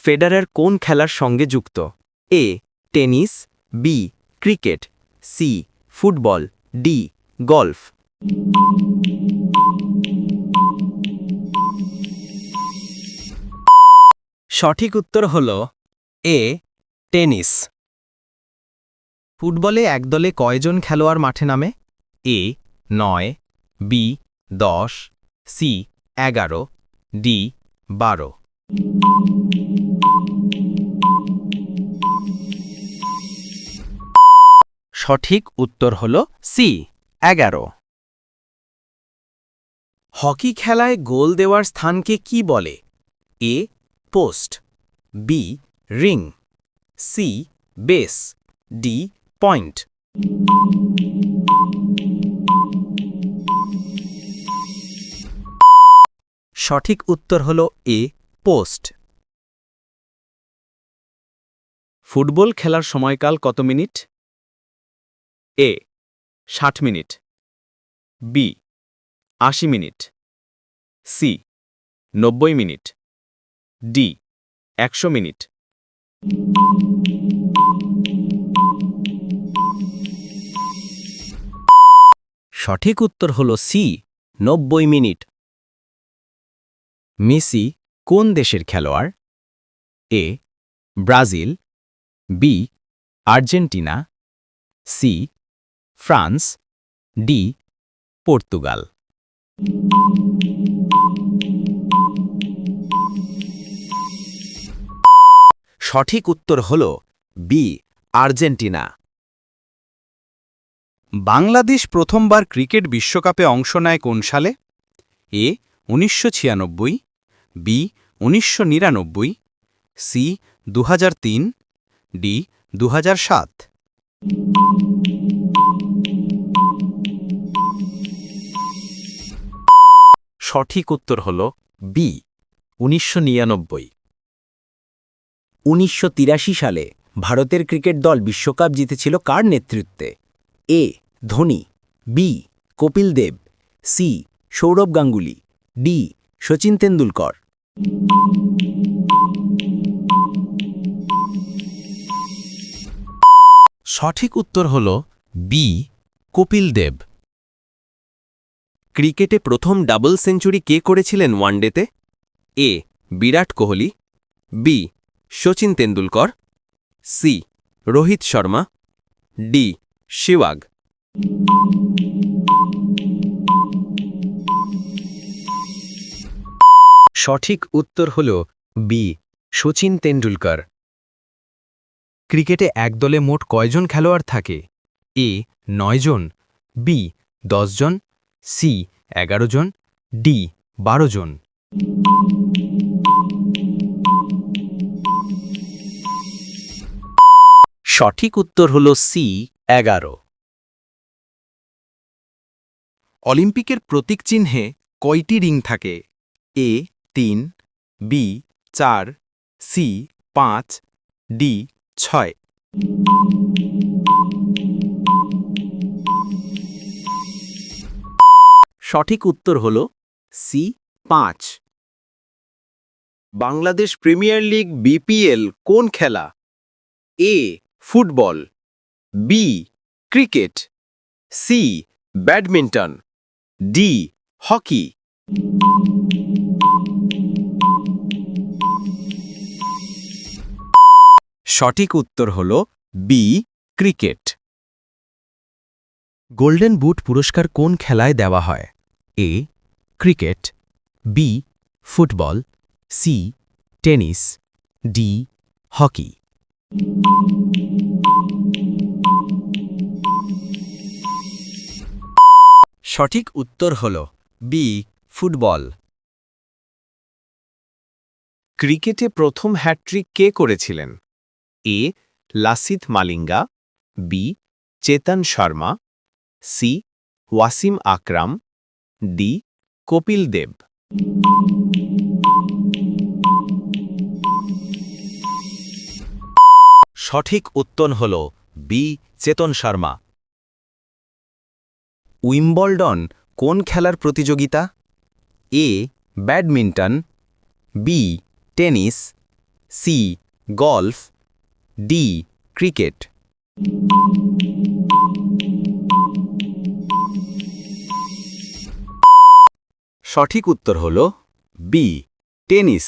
Federer কোন খেলার সঙ্গে যুক্ত? A tennis, B cricket, C football, D golf. সঠিক উত্তর হল এ টেনিস। ফুটবলে একদলে কয়জন খেলোয়াড় মাঠে নামে? এ 9, বি 10, সি 11, ডি 12। সঠিক উত্তর হল সি 11। হকি খেলায় গোল দেওয়ার স্থানকে কি বলে? A post, B ring, C base, D point. সঠিক উত্তর হল এ পোস্ট। ফুটবল খেলার সময়কাল কত minute? A 60 minute, B 80 minute, C 90 minute, D 100 minute. সঠিক উত্তর হল সি 90 মিনিট। মেসি কোন দেশের খেলোয়াড়? A Brazil, B Argentina, C France, D Portugal. সঠিক উত্তর হল বি আর্জেন্টিনা। বাংলাদেশ প্রথমবার ক্রিকেট বিশ্বকাপে অংশ নেয় কোন সালে? এ 1996, বি 1999, সি 2003, ডি 2007। সঠিক উত্তর হল বি 1999। 1983 সালে ভারতের ক্রিকেট দল বিশ্বকাপ জিতেছিল কার নেতৃত্বে? এ Dhoni, B Kapil Dev, C Sourav Ganguly, D Sachin Tendulkar. সঠিক উত্তর হল বি কপিল দেব। ক্রিকেটে প্রথম ডাবল সেঞ্চুরি কে করেছিলেন ওয়ানডেতে? A Virat Kohli, B Sachin Tendulkar, C Rohit Sharma, D Sehwag. সঠিক উত্তর হল বি শচীন তেন্ডুলকর। ক্রিকেটে একদলে মোট কয়জন খেলোয়াড় থাকে? এ 9 জন, বি 10 জন, সি 11 জন, ডি 12 জন। সঠিক উত্তর হল সি 11। অলিম্পিকের প্রতীক চিহ্নে কয়টি রিং থাকে? A 3, B 4, C 5, D 6। সঠিক উত্তর হল C 5। Bangladesh premier league BPL কোন খেলা? A football, B cricket, C badminton, D hockey. সঠিক উত্তর হল বি ক্রিকেট। গোল্ডেন বুট পুরস্কার কোন খেলায় দেওয়া হয়? A cricket, B football, C tennis, D hockey. সঠিক উত্তর হল বি ফুটবল। ক্রিকেটে প্রথম হ্যাট্রিক কে করেছিলেন? এ লাসিথ মালিঙ্গা, বি চেতন শর্মা, সি ওয়াসিম আকরাম, ডি কপিল দেব। সঠিক উত্তর হল বি চেতন শর্মা। উইম্বলডন কোন খেলার প্রতিযোগিতা? A badminton, B tennis, C golf, D cricket. সঠিক উত্তর হল বি টেনিস।